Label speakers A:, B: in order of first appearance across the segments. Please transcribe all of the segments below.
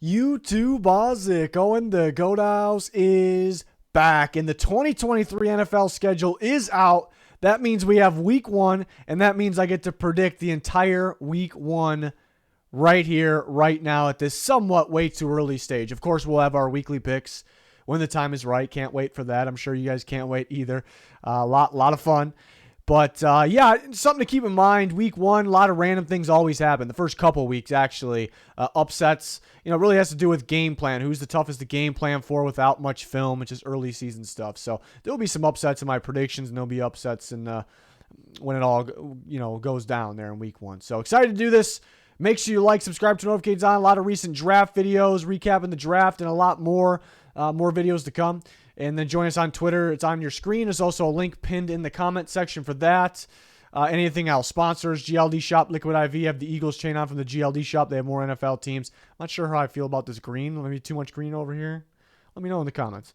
A: YouTube Bozic Owen, the Goat House is back, and the 2023 NFL schedule is out. That means we have week one, and that means I get to predict the entire week one right here, right now at this somewhat way too early stage. Of course, we'll have our weekly picks when the time is right. Can't wait for that. I'm sure you guys can't wait either. A lot of fun. But, yeah, something to keep in mind. Week one, a lot of random things always happen. The first couple weeks, actually, upsets, really has to do with game plan. Who's the toughest to game plan for without much film, which is early season stuff. So there'll be some upsets in my predictions, and there'll be upsets when it all, goes down there in week one. So excited to do this. Make sure you like, subscribe, turn notifications on. A lot of recent draft videos, recapping the draft, and a lot more videos to come. And then join us on Twitter. It's on your screen. There's also a link pinned in the comment section for that. Anything else? Sponsors, GLD Shop, Liquid IV. Have the Eagles chain on from the GLD Shop. They have more NFL teams. I'm not sure how I feel about this green. Maybe too much green over here. Let me know in the comments.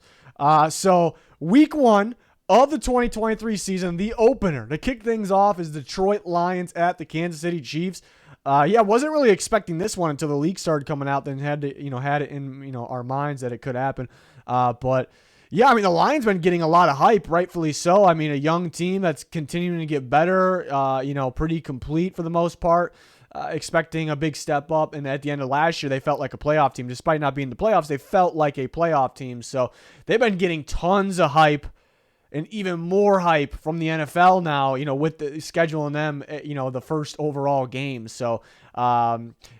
A: So week one of the 2023 season, the opener to kick things off is Detroit Lions at the Kansas City Chiefs. Wasn't really expecting this one until the leak started coming out. Then had it in our minds that it could happen. But yeah, the Lions been getting a lot of hype, rightfully so. A young team that's continuing to get better, pretty complete for the most part, expecting a big step up. And at the end of last year, they felt like a playoff team. Despite not being in the playoffs, they felt like a playoff team. So they've been getting tons of hype and even more hype from the NFL now, with the scheduling them, the first overall game. So,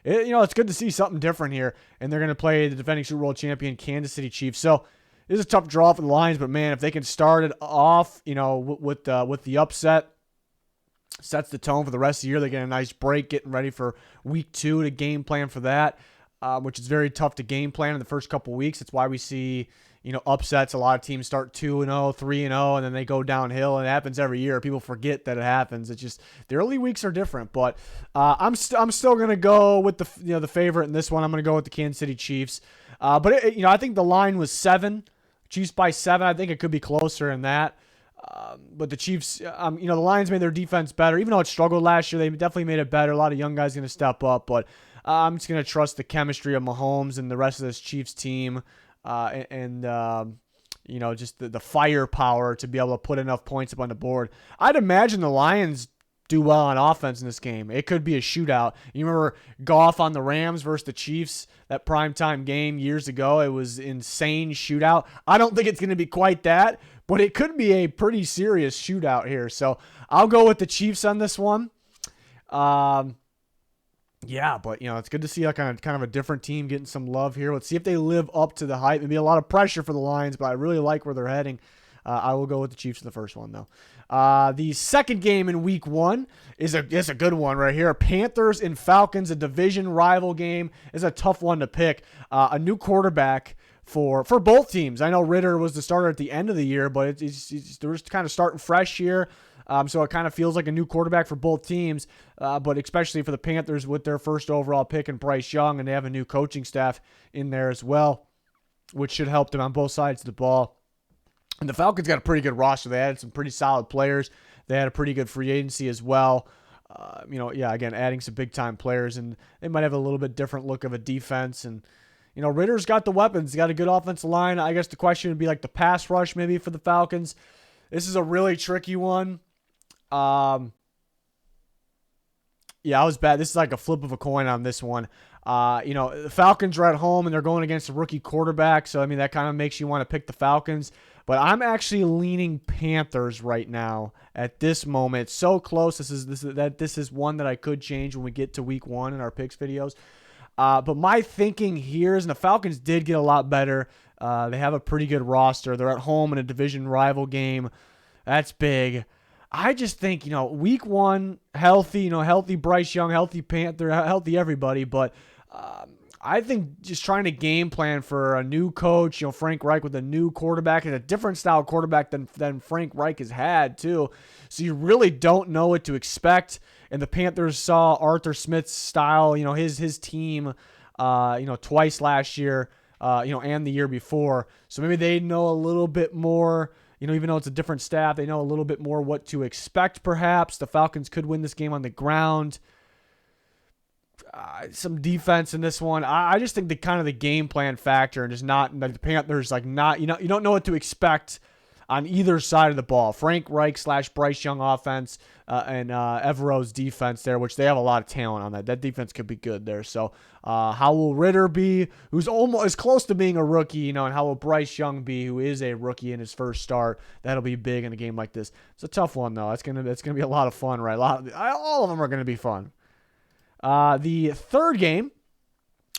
A: it's good to see something different here. And they're going to play the defending Super Bowl champion Kansas City Chiefs. So, this is a tough draw for the Lions, but man, if they can start it off, with the upset, sets the tone for the rest of the year. They get a nice break, getting ready for week two to game plan for that, which is very tough to game plan in the first couple weeks. That's why we see, upsets. A lot of teams start 2-0, 3-0, and then they go downhill, and it happens every year. People forget that it happens. It's just the early weeks are different, but I'm still gonna go with the favorite in this one. I'm gonna go with the Kansas City Chiefs, but I think the line was 7. Chiefs by 7. I think it could be closer than that. But the Chiefs, the Lions made their defense better. Even though it struggled last year, they definitely made it better. A lot of young guys going to step up. But I'm just going to trust the chemistry of Mahomes and the rest of this Chiefs team and just the firepower to be able to put enough points up on the board. I'd imagine the Lions do well on offense in this game. It could be a shootout. You remember Goff on the Rams versus the Chiefs, that primetime game years ago? It was insane shootout. I don't think it's going to be quite that, but it could be a pretty serious shootout here. So I'll go with the Chiefs on this one. But it's good to see kind of a different team getting some love here. Let's see if they live up to the hype. It'd be a lot of pressure for the Lions, but I really like where they're heading. I will go with the Chiefs in the first one, though. The second game in week one is a good one right here. Panthers and Falcons, a division rival game, is a tough one to pick. A new quarterback for both teams. I know Ritter was the starter at the end of the year, but they're just kind of starting fresh here. So it kind of feels like a new quarterback for both teams, but especially for the Panthers with their first overall pick and Bryce Young, and they have a new coaching staff in there as well, which should help them on both sides of the ball. And the Falcons got a pretty good roster. They added some pretty solid players. They had a pretty good free agency as well. Again, adding some big-time players, and they might have a little bit different look of a defense. And, Ritter's got the weapons. He's got a good offensive line. I guess the question would be like the pass rush maybe for the Falcons. This is a really tricky one. I was bad. This is like a flip of a coin on this one. The Falcons are at home, and they're going against a rookie quarterback, so, that kind of makes you want to pick the Falcons. But I'm actually leaning Panthers right now at this moment. It's so close. This is one that I could change when we get to week one in our picks videos. But my thinking here is, and the Falcons did get a lot better. They have a pretty good roster. They're at home in a division rival game. That's big. I just think, week one, healthy Bryce Young, healthy Panther, healthy everybody. But I think just trying to game plan for a new coach, Frank Reich with a new quarterback and a different style quarterback than Frank Reich has had too. So you really don't know what to expect. And the Panthers saw Arthur Smith's style, his team, twice last year, and the year before. So maybe they know a little bit more. Even though it's a different staff, they know a little bit more what to expect. Perhaps the Falcons could win this game on the ground. some defense in this one. I just think the kind of the game plan factor and just not the Panthers you don't know what to expect on either side of the ball. Frank Reich / Bryce Young offense and Evero's defense there, which they have a lot of talent on that. That defense could be good there. So how will Ritter be, who's almost as close to being a rookie, and how will Bryce Young be, who is a rookie in his first start? That'll be big in a game like this. It's a tough one though. It's gonna be a lot of fun, right? All of them are gonna be fun. The third game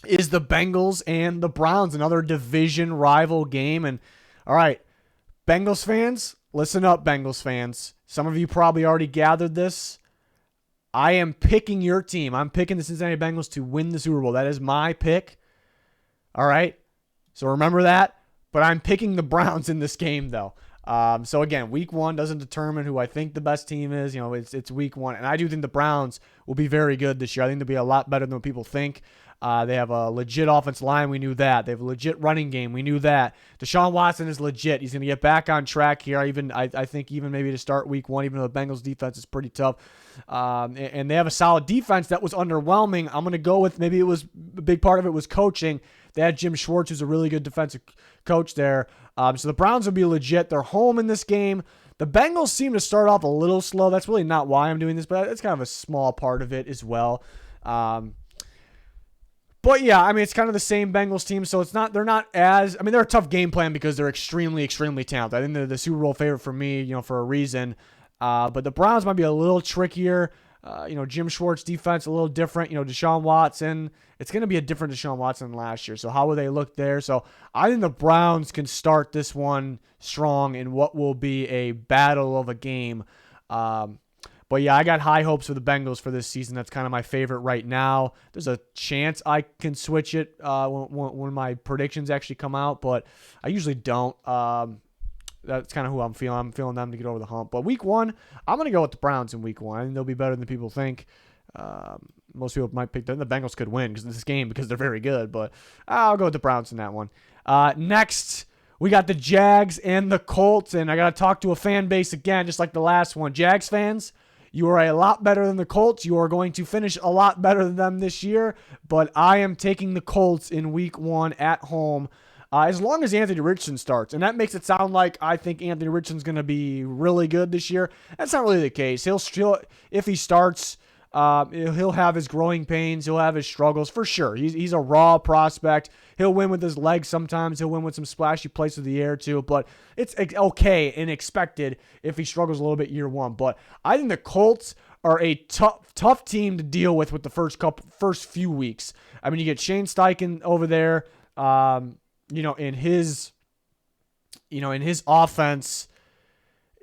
A: is the Bengals and the Browns, another division rival game. And all right, Bengals fans, listen up, Bengals fans. Some of you probably already gathered this. I am picking your team. I'm picking the Cincinnati Bengals to win the Super Bowl. That is my pick. All right, so remember that. But I'm picking the Browns in this game, though. So again, week one doesn't determine who I think the best team is. It's week one. And I do think the Browns will be very good this year. I think they'll be a lot better than what people think. They have a legit offensive line. We knew that. They have a legit running game. We knew that. Deshaun Watson is legit. He's going to get back on track here. I think even maybe to start week one, even though the Bengals defense is pretty tough. And they have a solid defense that was underwhelming. I'm going to go with maybe it was a big part of it was coaching. They had Jim Schwartz, who's a really good defensive coach there. So the Browns will be legit. They're home in this game. The Bengals seem to start off a little slow. That's really not why I'm doing this, but it's kind of a small part of it as well. But yeah, I mean, it's kind of the same Bengals team, so they're a tough game plan because they're extremely, extremely talented. I think they're the Super Bowl favorite for me, for a reason. But the Browns might be a little trickier. Jim Schwartz defense a little different. Deshaun Watson, it's going to be a different Deshaun Watson than last year. So how will they look there? So I think the Browns can start this one strong in what will be a battle of a game. But yeah, I got high hopes for the Bengals for this season. That's kind of my favorite right now. There's a chance I can switch it when my predictions actually come out, but I usually don't. That's kind of who I'm feeling. I'm feeling them to get over the hump. But week one, I'm going to go with the Browns in week one. I think they'll be better than people think. Most people might pick the Bengals could win because they're very good, but I'll go with the Browns in that one. Next, we got the Jags and the Colts, and I got to talk to a fan base again, just like the last one. Jags fans, you are a lot better than the Colts. You are going to finish a lot better than them this year, but I am taking the Colts in week one at home. As long as Anthony Richardson starts, and that makes it sound like I think Anthony Richardson's going to be really good this year. That's not really the case. He'll if he starts, he'll have his growing pains. He'll have his struggles for sure. He's a raw prospect. He'll win with his legs sometimes. He'll win with some splashy plays with the air too. But it's okay and expected if he struggles a little bit year one. But I think the Colts are a tough team to deal with the first few weeks. I mean, you get Shane Steichen over there. In his offense,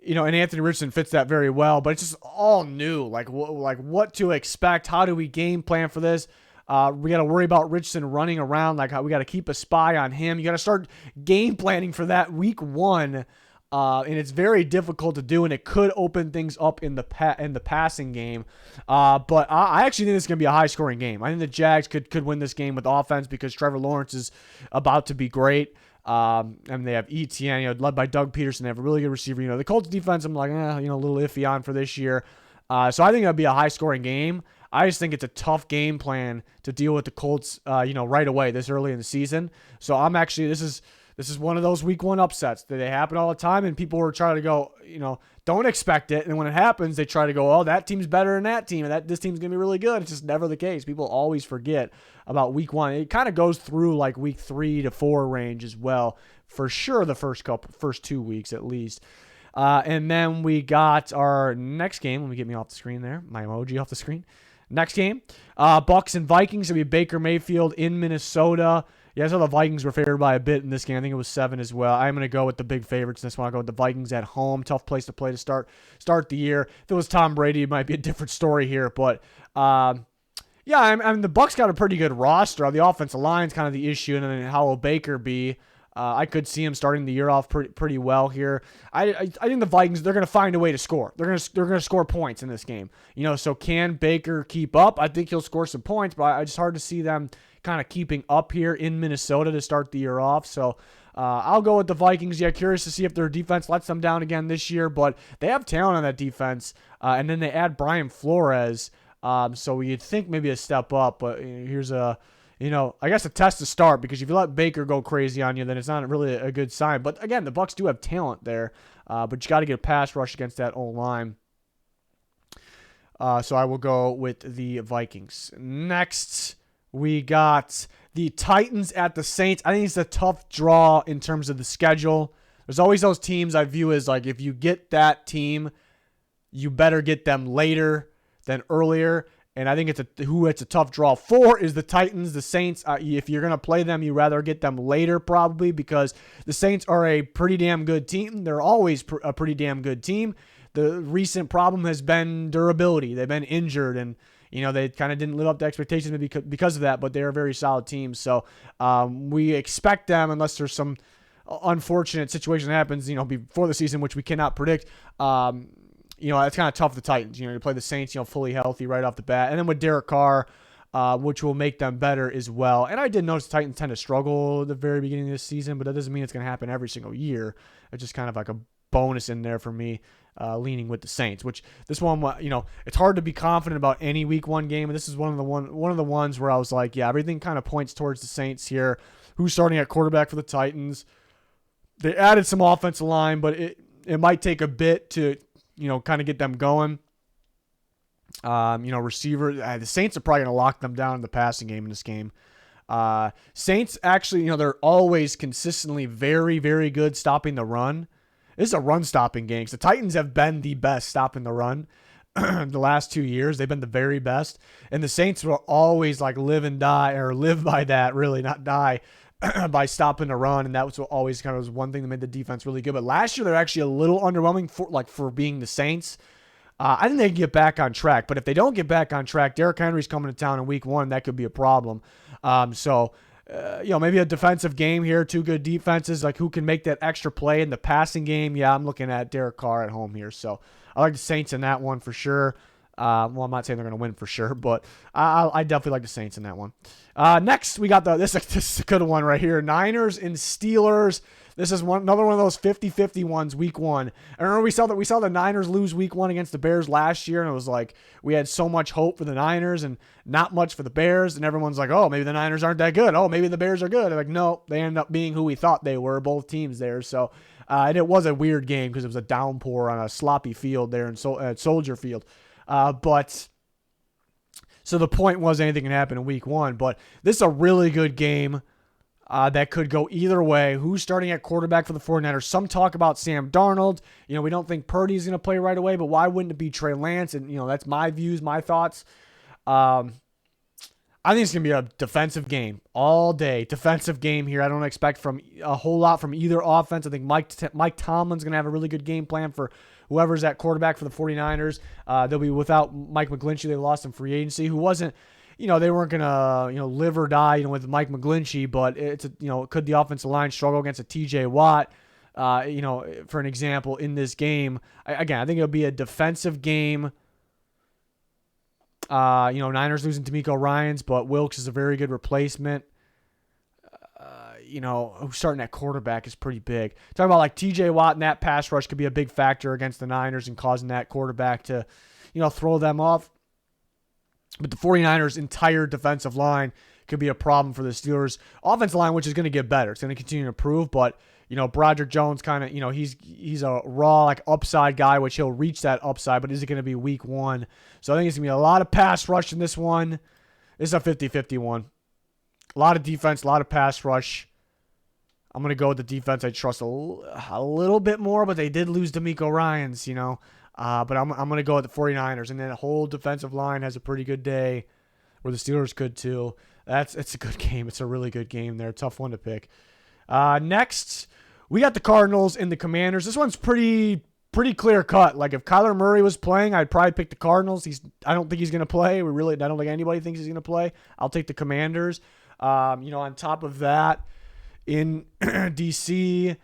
A: and Anthony Richardson fits that very well, but it's just all new. Like what to expect? How do we game plan for this? We got to worry about Richardson running around. Like how we got to keep a spy on him. You got to start game planning for that week one. And it's very difficult to do, and it could open things up in the passing game. But I actually think this is going to be a high-scoring game. I think the Jags could win this game with offense because Trevor Lawrence is about to be great. And they have ETN, led by Doug Peterson. They have a really good receiver. The Colts defense, I'm like, a little iffy on for this year. So I think it'll be a high-scoring game. I just think it's a tough game plan to deal with the Colts, right away this early in the season. So I'm actually This is one of those week one upsets that they happen all the time, and people are trying to go, don't expect it. And when it happens, they try to go, oh, that team's better than that team, and this team's going to be really good. It's just never the case. People always forget about week one. It kind of goes through like week 3 to 4 range as well, for sure the first 2 weeks at least. And then we got our next game. Let me get me off the screen there. My emoji off the screen. Next game, Bucs and Vikings. It'll be Baker Mayfield in Minnesota. Yeah, I saw the Vikings were favored by a bit in this game. I think it was 7 as well. I'm going to go with the big favorites in this one. I'll go with the Vikings at home. Tough place to play to start the year. If it was Tom Brady, it might be a different story here. But, I mean, the Bucs got a pretty good roster. The offensive line's kind of the issue, and then how will Baker be? I could see him starting the year off pretty well here. I think the Vikings, they're going to find a way to score. They're going to score points in this game. So can Baker keep up? I think he'll score some points, but it's hard to see them kind of keeping up here in Minnesota to start the year off. So I'll go with the Vikings. Yeah, curious to see if their defense lets them down again this year, but they have talent on that defense. And then they add Brian Flores. So you'd think maybe a step up, but here's I guess a test to start, because if you let Baker go crazy on you, then it's not really a good sign. But again, the Bucs do have talent there, but you got to get a pass rush against that O-line. So I will go with the Vikings. Next, we got the Titans at the Saints. I think it's a tough draw in terms of the schedule. There's always those teams I view as like, if you get that team, you better get them later than earlier. And I think it's a tough draw for is the Titans. The Saints, if you're going to play them, you rather get them later probably, because the Saints are a pretty damn good team. They're always a pretty damn good team. The recent problem has been durability. They've been injured, and they kind of didn't live up to expectations maybe because of that, but they're a very solid team. So we expect them, unless there's some unfortunate situation that happens, before the season, which we cannot predict. It's kind of tough for the Titans. To play the Saints, fully healthy right off the bat. And then with Derek Carr, which will make them better as well. And I did notice the Titans tend to struggle at the very beginning of this season, but that doesn't mean it's going to happen every single year. It's just kind of like a bonus in there for me, leaning with the Saints, which this one, it's hard to be confident about any week one game. And this is one of the ones where I was like, yeah, everything kind of points towards the Saints here. Who's starting at quarterback for the Titans? They added some offensive line, but it might take a bit to, kind of get them going. Receiver, the Saints are probably going to lock them down in the passing game in this game. Saints actually, they're always consistently very, very good stopping the run. This is a run-stopping game, because the Titans have been the best stopping the run the last 2 years. They've been the very best. And the Saints will always like live by that, really, not die, by stopping the run. And that was always kind of was one thing that made the defense really good. But last year, they're actually a little underwhelming for being the Saints. I think they can get back on track. But if they don't get back on track, Derrick Henry's coming to town in week one. That could be a problem. Maybe a defensive game here, two good defenses, like who can make that extra play in the passing game. Yeah, I'm looking at Derek Carr at home here. So I like the Saints in that one for sure. I'm not saying they're going to win for sure, but I definitely like the Saints in that one. Next, we got this is a good one right here. Niners and Steelers. This is another one of those 50-50 ones week one. I remember we saw the Niners lose week one against the Bears last year, and it was like we had so much hope for the Niners and not much for the Bears, and everyone's like, oh, maybe the Niners aren't that good. Oh, maybe the Bears are good. They're like, no, they end up being who we thought they were, both teams there. So, and it was a weird game because it was a downpour on a sloppy field there at Soldier Field. So the point was anything can happen in week one, but this is a really good game. That could go either way. Who's starting at quarterback for the 49ers? Some talk about Sam Darnold. We don't think Purdy's going to play right away, but why wouldn't it be Trey Lance? And, that's my views, my thoughts. I think it's going to be a defensive game all day. Defensive game here. I don't expect from a whole lot from either offense. I think Mike Tomlin's going to have a really good game plan for whoever's at quarterback for the 49ers. They'll be without Mike McGlinchey. They lost in free agency, who wasn't, they weren't going to, live or die, with Mike McGlinchey, but could the offensive line struggle against a TJ Watt, for an example, in this game? I think it'll be a defensive game. Niners losing D'Amico Ryans, but Wilkes is a very good replacement. Who's starting at quarterback is pretty big. Talking about like TJ Watt and that pass rush could be a big factor against the Niners and causing that quarterback to, throw them off. But the 49ers' entire defensive line could be a problem for the Steelers' offensive line, which is going to get better. It's going to continue to improve, but, Broderick Jones kind of, he's a raw, like, upside guy, which he'll reach that upside, but is it going to be week one? So I think it's going to be a lot of pass rush in this one. This is a 50-50 one. A lot of defense, a lot of pass rush. I'm going to go with the defense. I trust a little bit more, but they did lose D'Amico Ryans, But I'm going to go with the 49ers. And then the whole defensive line has a pretty good day, where the Steelers could too. It's a good game. It's a really good game there. Tough one to pick. Next, we got the Cardinals and the Commanders. This one's pretty clear cut. Like if Kyler Murray was playing, I'd probably pick the Cardinals. I don't think he's going to play. I don't think anybody thinks he's going to play. I'll take the Commanders. On top of that, in DC,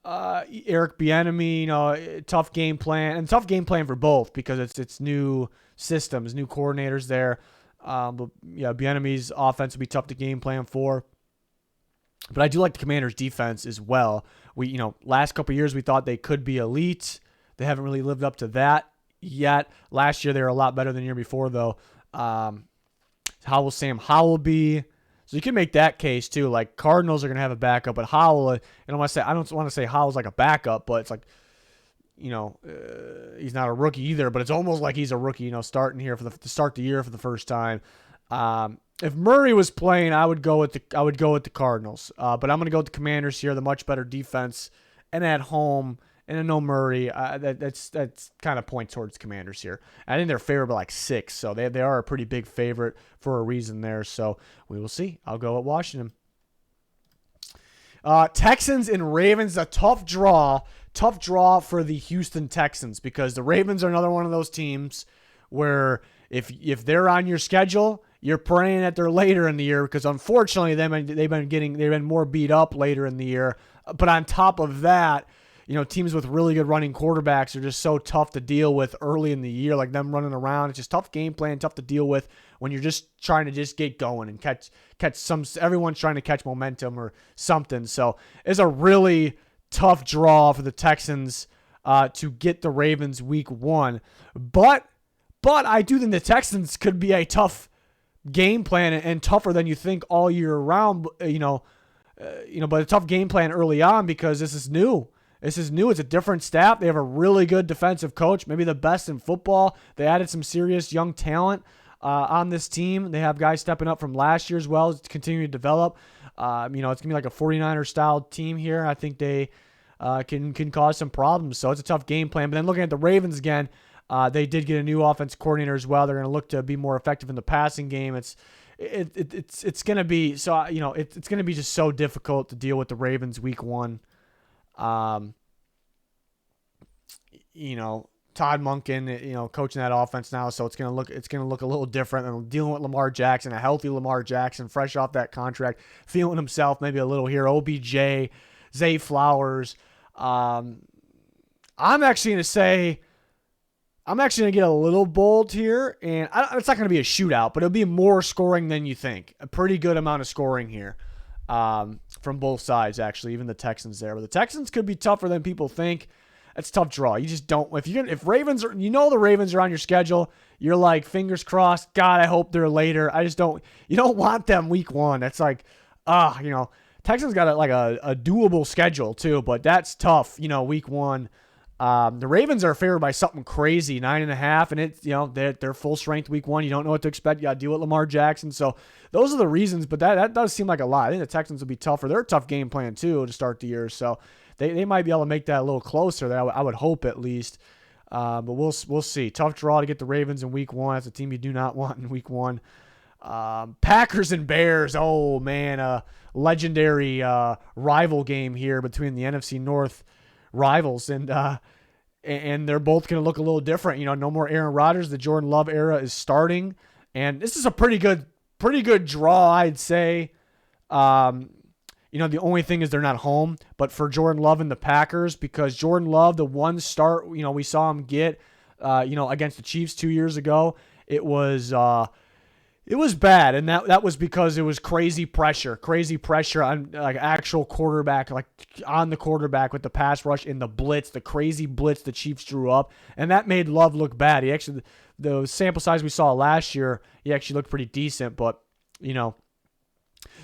A: Eric Bieniemy, tough game plan for both because it's new systems, new coordinators there. But yeah, Bieniemy's offense will be tough to game plan for. But I do like the Commanders' defense as well. Last couple of years we thought they could be elite. They haven't really lived up to that yet. Last year they were a lot better than the year before, though. How will Sam Howell be? So you can make that case too. Like Cardinals are going to have a backup, but Howell, I don't want to say Howell's like a backup, but it's like, he's not a rookie either, but it's almost like he's a rookie, starting here to start the year for the first time. If Murray was playing, I would go with the Cardinals. But I'm going to go with the Commanders here, the much better defense, and at home. And no Murray, that's kind of points towards Commanders here. I think they're favored by like 6, so they are a pretty big favorite for a reason there. So we will see. I'll go at Washington. Texans and Ravens, a tough draw for the Houston Texans, because the Ravens are another one of those teams where if they're on your schedule, you're praying that they're later in the year, because unfortunately they've been more beat up later in the year. But on top of that, teams with really good running quarterbacks are just so tough to deal with early in the year, like them running around. It's just tough game plan, tough to deal with when you're just trying to just get going and catch everyone's trying to catch momentum or something. So it's a really tough draw for the Texans to get the Ravens week 1. But I do think the Texans could be a tough game plan and tougher than you think all year around, but a tough game plan early on, because this is new. It's a different staff. They have a really good defensive coach, maybe the best in football. They added some serious young talent on this team. They have guys stepping up from last year as well to continue to develop. It's going to be like a 49er-style team here. I think they can cause some problems. So it's a tough game plan. But then looking at the Ravens again, they did get a new offense coordinator as well. They're going to look to be more effective in the passing game. It's going to be so it's going to be just so difficult to deal with the Ravens week 1. Todd Monken, coaching that offense now, so it's gonna look a little different. And dealing with Lamar Jackson, a healthy Lamar Jackson, fresh off that contract, feeling himself maybe a little here. OBJ, Zay Flowers. I'm actually gonna get a little bold here, and it's not gonna be a shootout, but it'll be more scoring than you think. A pretty good amount of scoring here. From both sides, actually, even the Texans there. But the Texans could be tougher than people think. It's a tough draw. You just don't. If Ravens are, the Ravens are on your schedule, you're like, fingers crossed. God, I hope they're later. I just don't. You don't want them week 1. That's like, Texans got a doable schedule too, but that's tough. Week 1. The Ravens are favored by something crazy, 9.5, and it's they're full strength week 1. You don't know what to expect. You got to deal with Lamar Jackson. So those are the reasons, but that does seem like a lot. I think the Texans will be tougher. They're a tough game plan too to start the year, so they might be able to make that a little closer. I would hope at least, but we'll see. Tough draw to get the Ravens in week 1. That's a team you do not want in week 1. Packers and Bears. Oh man, a legendary rival game here between the NFC North rivals, and they're both going to look a little different. No more Aaron Rodgers. The Jordan Love era is starting, and this is a pretty good draw, I'd say. The only thing is they're not home, but for Jordan Love and the Packers, because Jordan Love, the one start we saw him get against the Chiefs 2 years ago, it was bad, and that was because it was crazy pressure on like actual quarterback, like on the quarterback with the pass rush and the crazy blitz the Chiefs drew up, and that made Love look bad. He actually, the sample size we saw last year, he actually looked pretty decent, but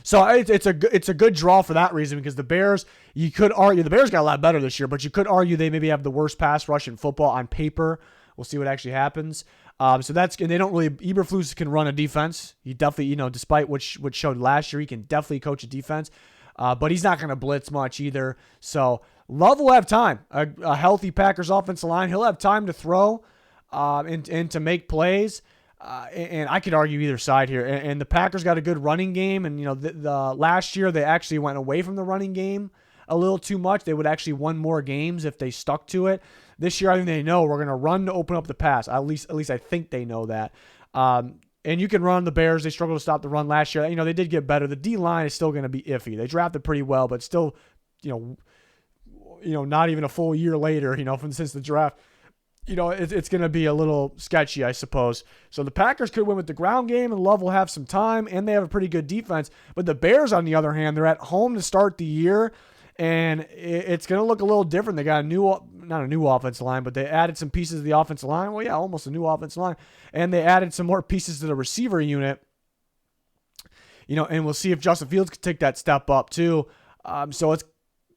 A: so it's a good draw for that reason, because the Bears, you could argue the Bears got a lot better this year, but you could argue they maybe have the worst pass rush in football on paper. We'll see what actually happens. So that's, and they don't really, Eberflus can run a defense. He definitely, despite what showed last year, he can definitely coach a defense. But he's not going to blitz much either. So Love will have time. A healthy Packers offensive line, he'll have time to throw and to make plays. And I could argue either side here. And the Packers got a good running game. And, the last year they actually went away from the running game a little too much. They would actually won more games if they stuck to it. This year, I think they know we're going to run to open up the pass. At least I think they know that. And you can run the Bears. They struggled to stop the run last year. They did get better. The D-line is still going to be iffy. They drafted pretty well, but still, not even a full year later, since the draft, it's going to be a little sketchy, I suppose. So the Packers could win with the ground game, and Love will have some time, and they have a pretty good defense. But the Bears, on the other hand, they're at home to start the year. and it's going to look a little different. They got not a new offensive line, but they added some pieces of the offensive line. Well, yeah, almost a new offensive line. And they added some more pieces to the receiver unit. And we'll see if Justin Fields can take that step up too. So it's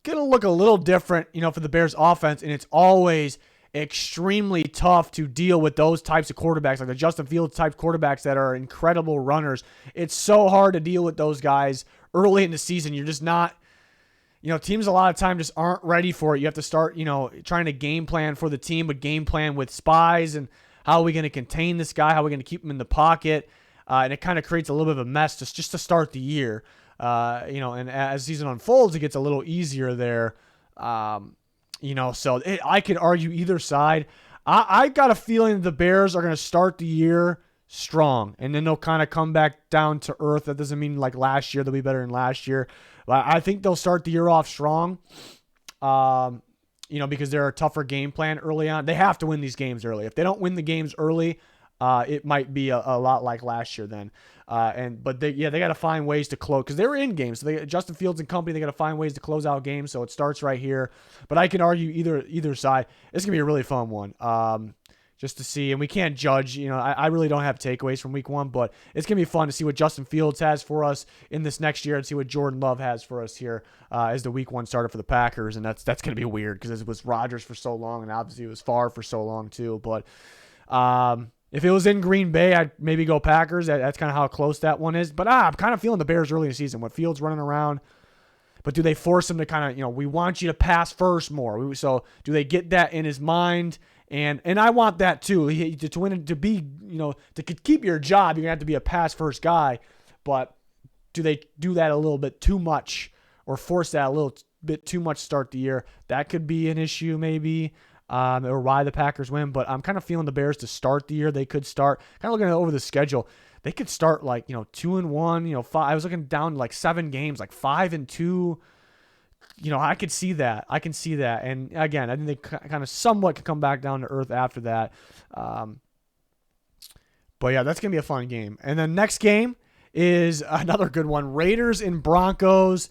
A: going to look a little different, for the Bears offense, and it's always extremely tough to deal with those types of quarterbacks, like the Justin Fields type quarterbacks that are incredible runners. It's so hard to deal with those guys early in the season. You're just not, teams a lot of time just aren't ready for it. You have to start, trying to game plan for the team, but game plan with spies and how are we going to contain this guy? How are we going to keep him in the pocket? And it kind of creates a little bit of a mess just to start the year. And as the season unfolds, it gets a little easier there. So I could argue either side. I got a feeling the Bears are going to start the year strong, and then they'll kind of come back down to earth. That doesn't mean like last year they'll be better than last year. But I think they'll start the year off strong, because they're a tougher game plan early on. They have to win these games early. If they don't win the games early, it might be a lot like last year then. But they got to find ways to close, because they were in games. So Justin Fields and company, they got to find ways to close out games. So it starts right here. But I can argue either side. It's gonna be a really fun one. Just to see, and we can't judge. I really don't have takeaways from week one, but it's gonna be fun to see what Justin Fields has for us in this next year, and see what Jordan Love has for us here as the week one starter for the Packers. And that's gonna be weird, because it was Rodgers for so long, and obviously it was Favre for so long too. But if it was in Green Bay, I'd maybe go Packers. That's kind of how close that one is. But I'm kind of feeling the Bears early in the season with Fields running around. But do they force him to kind of, we want you to pass first more? So do they get that in his mind? And I want that too. To win, to be, to keep your job, you're going to have to be a pass first guy. But do they do that a little bit too much, or force that a little bit too much to start the year? That could be an issue maybe. Or why the Packers win, but I'm kind of feeling the Bears to start the year. They could start, kind of looking over the schedule, they could start like 2-1. 5. I was looking down to like 7 games, like 5-2. I could see that. I can see that. And again, I think they kind of somewhat could come back down to earth after that. But yeah, that's gonna be a fun game. And then next game is another good one: Raiders and Broncos.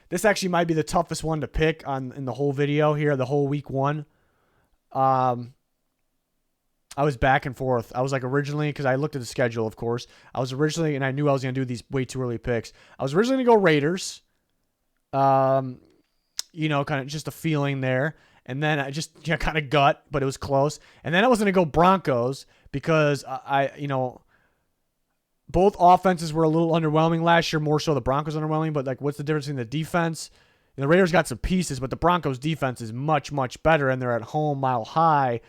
A: This actually might be the toughest one to pick in the whole video here, the whole week one. I was back and forth. I was like originally, because I looked at the schedule, of course. And I knew I was going to do these way too early picks. I was originally going to go Raiders. Kind of just a feeling there. And then I just kind of gut, but it was close. And then I was going to go Broncos, because both offenses were a little underwhelming last year, more so the Broncos underwhelming. But like, what's the difference in the defense? The Raiders got some pieces, but the Broncos defense is much, much better, and they're at home, Mile High.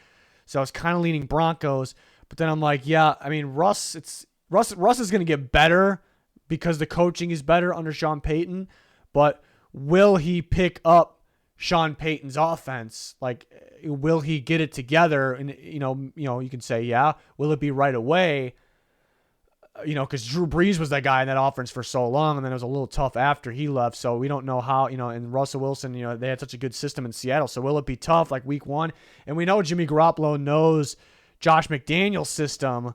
A: So I was kind of leaning Broncos, but then I'm like, yeah, I mean, Russ is going to get better because the coaching is better under Sean Payton, but will he pick up Sean Payton's offense? Like, will he get it together? And you can say, yeah. Will it be right away? Because Drew Brees was that guy in that offense for so long, and then it was a little tough after he left. So we don't know how, and Russell Wilson, they had such a good system in Seattle. So will it be tough like week one? And we know Jimmy Garoppolo knows Josh McDaniel's system,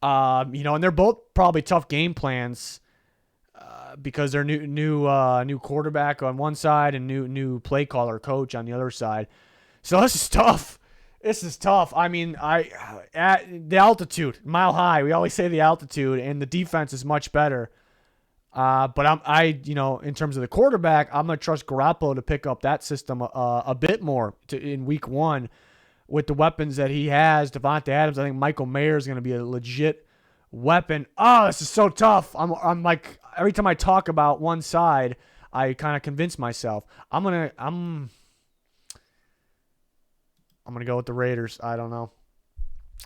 A: and they're both probably tough game plans because they're new quarterback on one side and new play caller coach on the other side. So this is tough. This is tough. I mean, at the altitude, Mile High. We always say the altitude, and the defense is much better. But in terms of the quarterback, I'm gonna trust Garoppolo to pick up that system a bit more in week one with the weapons that he has. Devontae Adams, I think Michael Mayer is gonna be a legit weapon. Oh, this is so tough. I'm like, every time I talk about one side, I kind of convince myself I'm gonna go with the Raiders. I don't know.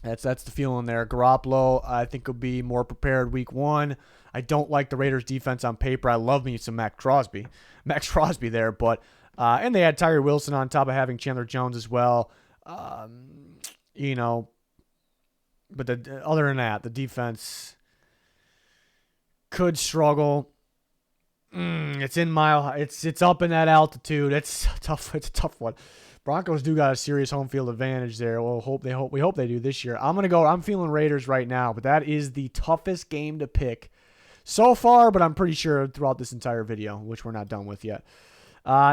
A: That's the feeling there. Garoppolo, I think, will be more prepared week one. I don't like the Raiders' defense on paper. I love me some Max Crosby there, but and they had Tyree Wilson on top of having Chandler Jones as well. But other than that, the defense could struggle. It's in Mile High. It's up in that altitude. It's tough. It's a tough one. Broncos do got a serious home field advantage there. We hope they do this year. I'm feeling Raiders right now, but that is the toughest game to pick so far, but I'm pretty sure throughout this entire video, which we're not done with yet.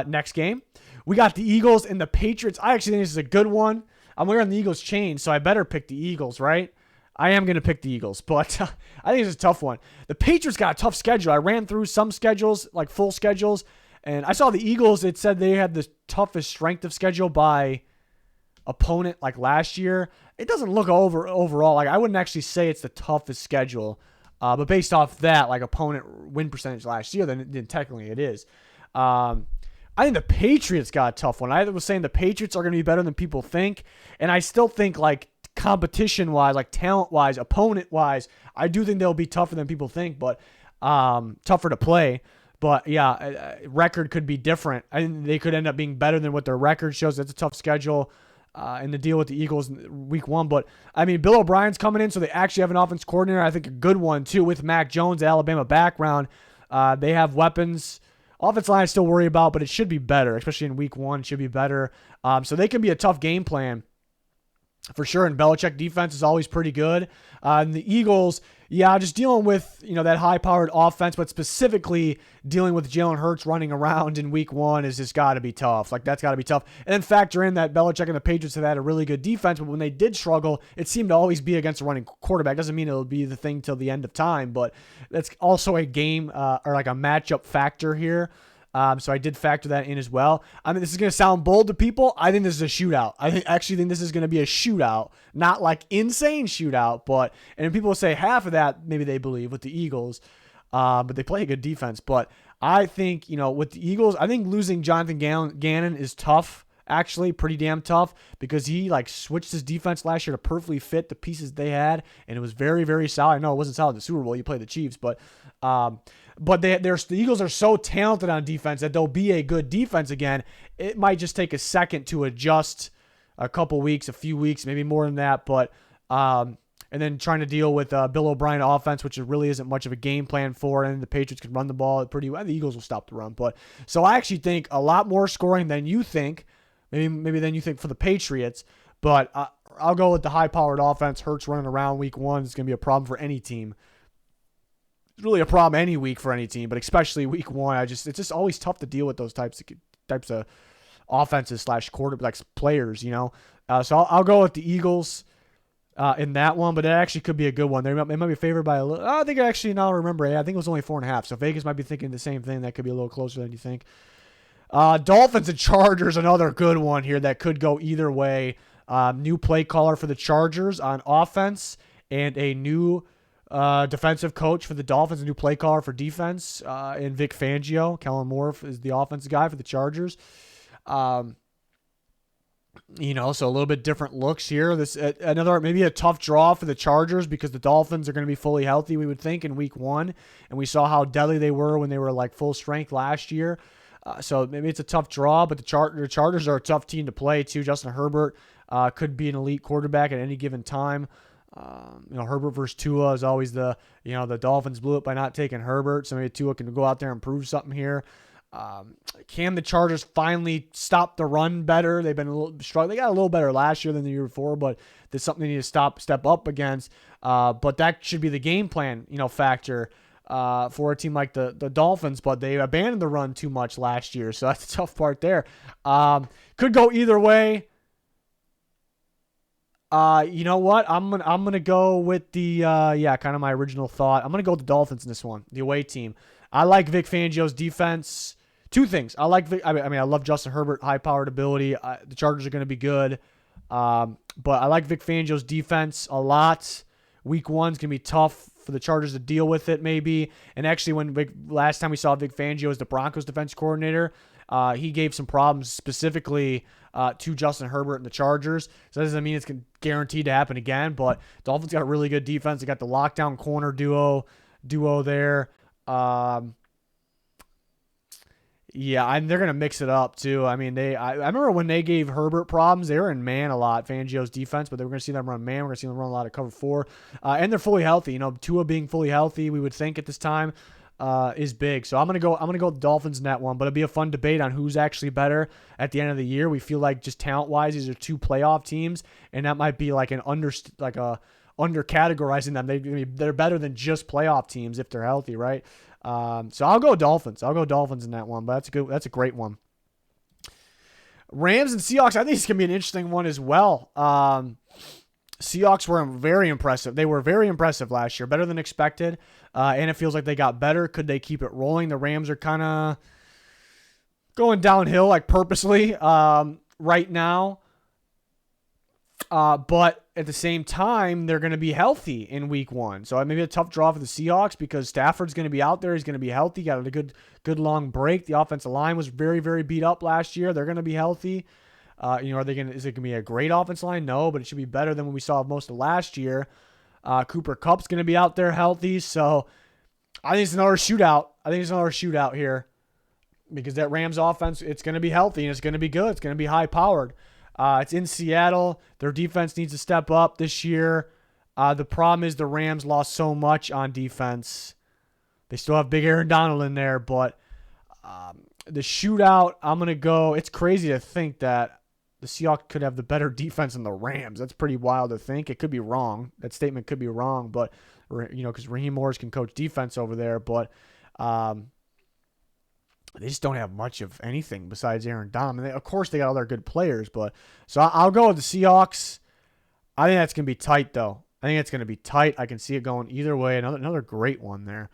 A: Next game, we got the Eagles and the Patriots. I actually think this is a good one. I'm wearing the Eagles chain, so I better pick the Eagles, right? I am going to pick the Eagles, but I think it's a tough one. The Patriots got a tough schedule. I ran through some schedules, like full schedules, and I saw the Eagles. It said they had the toughest strength of schedule by opponent like last year. It doesn't look overall. Like I wouldn't actually say it's the toughest schedule, but based off that, like opponent win percentage last year, then technically it is. I think the Patriots got a tough one. I was saying the Patriots are going to be better than people think, and I still think like competition-wise, like talent-wise, opponent-wise, I do think they'll be tougher than people think, but tougher to play. But yeah, record could be different. I think they could end up being better than what their record shows. That's a tough schedule. And the deal with the Eagles in week 1. But, I mean, Bill O'Brien's coming in, so they actually have an offense coordinator. I think a good one, too, with Mac Jones, Alabama background. They have weapons. Offensive line I still worry about, but it should be better, especially in week 1. It should be better. So they can be a tough game plan for sure. And Belichick defense is always pretty good. And the Eagles, yeah, just dealing with, that high-powered offense, but specifically dealing with Jalen Hurts running around in week 1 is just got to be tough. Like, that's got to be tough. And then factor in that Belichick and the Patriots have had a really good defense, but when they did struggle, it seemed to always be against a running quarterback. Doesn't mean it'll be the thing till the end of time, but that's also a game or like a matchup factor here. So I did factor that in as well. I mean, this is going to sound bold to people. I think this is a shootout. Actually think this is going to be a shootout, not like insane shootout, and people will say half of that maybe they believe with the Eagles, but they play a good defense. But I think, with the Eagles, I think losing Jonathan Gannon is tough, actually pretty damn tough, because he like switched his defense last year to perfectly fit the pieces they had, and it was very, very solid. I know it wasn't solid in the Super Bowl. You play the Chiefs, but the Eagles are so talented on defense that they'll be a good defense again. It might just take a second to adjust, a couple weeks, a few weeks, maybe more than that. But and then trying to deal with Bill O'Brien offense, which really isn't much of a game plan for, and the Patriots can run the ball pretty well. The Eagles will stop the run. But so I actually think a lot more scoring than you think, maybe than you think for the Patriots. But I'll go with the high-powered offense. Hurts running around week 1 is going to be a problem for any team. It's really a problem any week for any team, but especially week 1. It's just always tough to deal with those types of offenses / quarterbacks players, So I'll go with the Eagles in that one, but it actually could be a good one. They might be favored by a little. I think actually now I remember. I think it was only 4.5. So Vegas might be thinking the same thing. That could be a little closer than you think. Dolphins and Chargers, another good one here that could go either way. New play caller for the Chargers on offense, and a new defensive coach for the Dolphins, a new play caller for defense, and Vic Fangio. Kellen Moore is the offensive guy for the Chargers. So a little bit different looks here. This another maybe a tough draw for the Chargers because the Dolphins are going to be fully healthy, we would think, in week 1, and we saw how deadly they were when they were like full strength last year. So maybe it's a tough draw, but the Chargers are a tough team to play too. Justin Herbert could be an elite quarterback at any given time. Herbert versus Tua is always the Dolphins blew it by not taking Herbert, so maybe Tua can go out there and prove something here. Can the Chargers finally stop the run better? They've been a little struggling. They got a little better last year than the year before, but there's something they need to step up against. But that should be the game plan, factor for a team like the Dolphins, but they abandoned the run too much last year, so that's the tough part there. Could go either way. You know what? I'm gonna go with the kind of my original thought. I'm gonna go with the Dolphins in this one, the away team. I like Vic Fangio's defense. Two things. I love Justin Herbert, high-powered ability. The Chargers are gonna be good, but I like Vic Fangio's defense a lot. Week 1's gonna be tough for the Chargers to deal with it, maybe. And actually, last time we saw Vic Fangio as the Broncos defense coordinator, he gave some problems specifically to Justin Herbert and the Chargers. So that doesn't mean it's guaranteed to happen again, but Dolphins got a really good defense. They got the lockdown corner duo there. And they're going to mix it up too. I mean, I remember when they gave Herbert problems, they were in man a lot, Fangio's defense, but they were going to see them run man. We're going to see them run a lot of cover 4. And they're fully healthy. Tua being fully healthy, we would think at this time, is big. So I'm gonna go with the Dolphins in that one, but it'll be a fun debate on who's actually better at the end of the year. We feel like just talent wise, these are two playoff teams, and that might be like under categorizing them. They're better than just playoff teams if they're healthy, right? So I'll go Dolphins. I'll go Dolphins in that one, but that's a great one. Rams and Seahawks, I think it's going to be an interesting one as well. Seahawks were very impressive. They were very impressive last year, better than expected, and it feels like they got better. Could they keep it rolling? The Rams are kind of going downhill, like purposely, right now. But at the same time, they're going to be healthy in week 1. So maybe a tough draw for the Seahawks because Stafford's going to be out there. He's going to be healthy. Got a good long break. The offensive line was very, very beat up last year. They're going to be healthy. Is it going to be a great offensive line? No, but it should be better than when we saw most of last year. Cooper Kupp's going to be out there healthy. So I think it's another shootout. Here because that Rams offense, it's going to be healthy and it's going to be good. It's going to be high powered. It's in Seattle. Their defense needs to step up this year. The problem is the Rams lost so much on defense. They still have big Aaron Donald in there, but the shootout, I'm going to go. It's crazy to think that the Seahawks could have the better defense than the Rams. That's pretty wild to think. It could be wrong. That statement could be wrong, but because Raheem Morris can coach defense over there, but they just don't have much of anything besides Aaron Donald. Of course, they got other good players, but so I'll go with the Seahawks. I think that's going to be tight, though. I think it's going to be tight. I can see it going either way. Another great one there.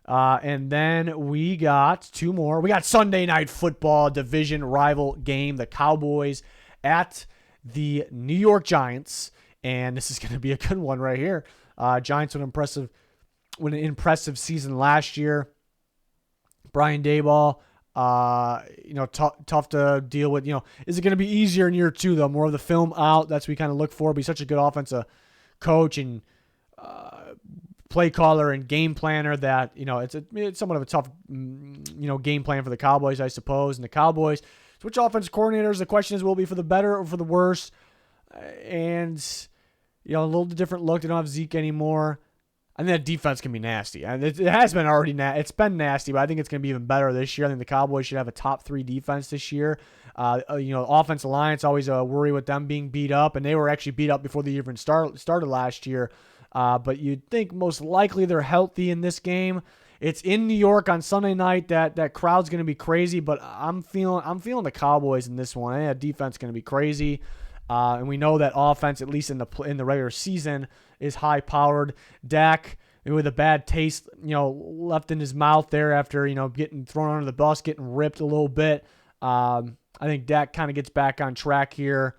A: And then we got 2 more. We got Sunday Night Football division rival game, the Cowboys at the New York Giants. And this is going to be a good one right here. Giants with an impressive season last year. Brian Daboll, tough to deal with. Is it going to be easier in year 2, though? More of the film out. That's what we kind of look for. Be such a good offensive coach and play caller and game planner that, it's somewhat of a tough, game plan for the Cowboys, I suppose. And the Cowboys switch offensive coordinators. The question is, will it be for the better or for the worse? And, a little different look. They don't have Zeke anymore. I think that defense can be nasty. And it has been already it's been nasty, but I think it's going to be even better this year. I think the Cowboys should have a top 3 defense this year. Offensive line, it's always a worry with them being beat up, and they were actually beat up before they even started last year. But you'd think most likely they're healthy in this game. It's in New York on Sunday night. That crowd's going to be crazy, but I'm feeling the Cowboys in this one. I think that defense is going to be crazy. And we know that offense, at least in the regular season, is high powered. Dak, with a bad taste, left in his mouth there after getting thrown under the bus, getting ripped a little bit. I think Dak kind of gets back on track here.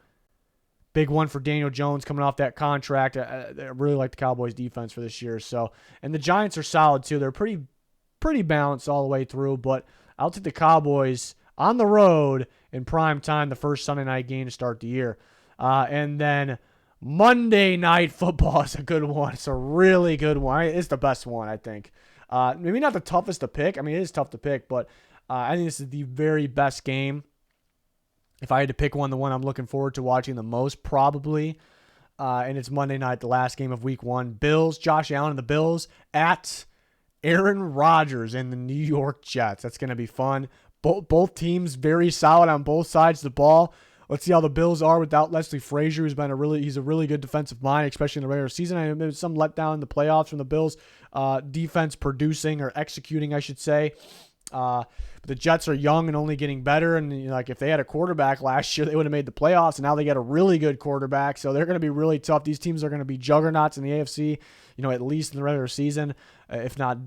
A: Big one for Daniel Jones coming off that contract. I really like the Cowboys defense for this year. So, and the Giants are solid too. They're pretty balanced all the way through. But I'll take the Cowboys on the road in prime time, the first Sunday night game to start the year. And then Monday Night Football is a good one. It's a really good one. It's the best one, I think. Maybe not the toughest to pick. I mean, it is tough to pick, but I think this is the very best game. If I had to pick one, the one I'm looking forward to watching the most, probably. And it's Monday night, the last game of week 1. Bills, Josh Allen and the Bills at Aaron Rodgers and the New York Jets. That's going to be fun. Both teams very solid on both sides of the ball. Let's see how the Bills are without Leslie Frazier, who's been he's a really good defensive mind, especially in the regular season. I mean, some letdown in the playoffs from the Bills defense producing or executing, I should say. But the Jets are young and only getting better. And if they had a quarterback last year, they would have made the playoffs. And now they got a really good quarterback, so they're going to be really tough. These teams are going to be juggernauts in the AFC. At least in the regular season, if not,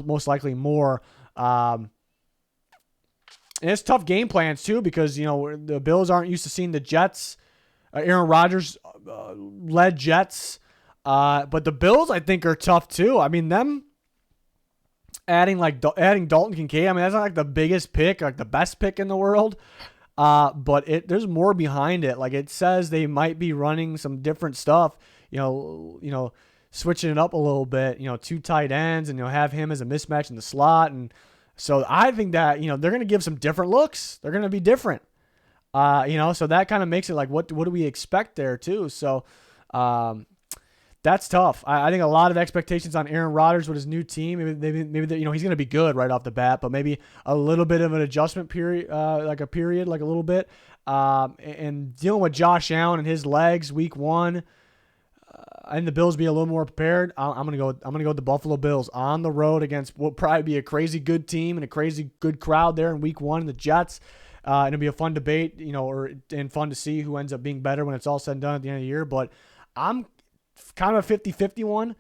A: most likely more. And it's tough game plans, too, because, the Bills aren't used to seeing the Jets, Aaron Rodgers led Jets. But the Bills, I think, are tough, too. I mean, them adding Dalton Kincaid, I mean, that's not like the biggest pick, like the best pick in the world. But there's more behind it. Like, it says they might be running some different stuff, switching it up a little bit, 2 tight ends, and have him as a mismatch in the slot. And so I think that, they're going to give some different looks. They're going to be different. So that kind of makes it like, what do we expect there too? So that's tough. I think a lot of expectations on Aaron Rodgers with his new team. Maybe he's going to be good right off the bat, but maybe a little bit of an adjustment period, like a little bit. And dealing with Josh Allen and his legs week 1. And the Bills be a little more prepared. I'm gonna go with the Buffalo Bills on the road against what will probably be a crazy good team and a crazy good crowd there in week 1. And the Jets, And it'll be a fun debate, and fun to see who ends up being better when it's all said and done at the end of the year. But I'm kind of a 50-50 one.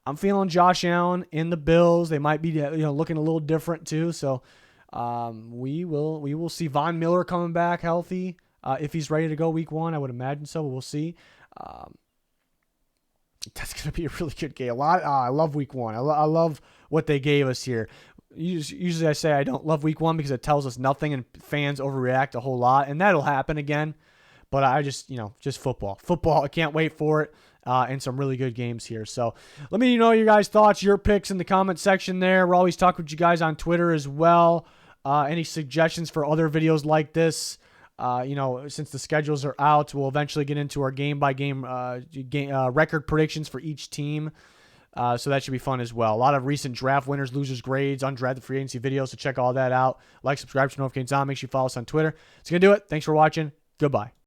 A: I'm feeling Josh Allen in the Bills. They might be looking a little different too. So we will see Von Miller coming back healthy if he's ready to go week 1. I would imagine so, but we'll see. That's going to be a really good game. I love week 1. I love what they gave us here. Usually I say I don't love week 1 because it tells us nothing and fans overreact a whole lot, and that'll happen again. But I just football. I can't wait for it. And some really good games here. So let me know your guys' thoughts, your picks in the comment section there. We're always talking with you guys on Twitter as well. Any suggestions for other videos like this? Since the schedules are out, we'll eventually get into our game-by-game record predictions for each team. So that should be fun as well. A lot of recent draft winners, losers, grades, undrafted free agency videos. So check all that out. Like, subscribe, turn notifications on. Make sure you follow us on Twitter. That's going to do it. Thanks for watching. Goodbye.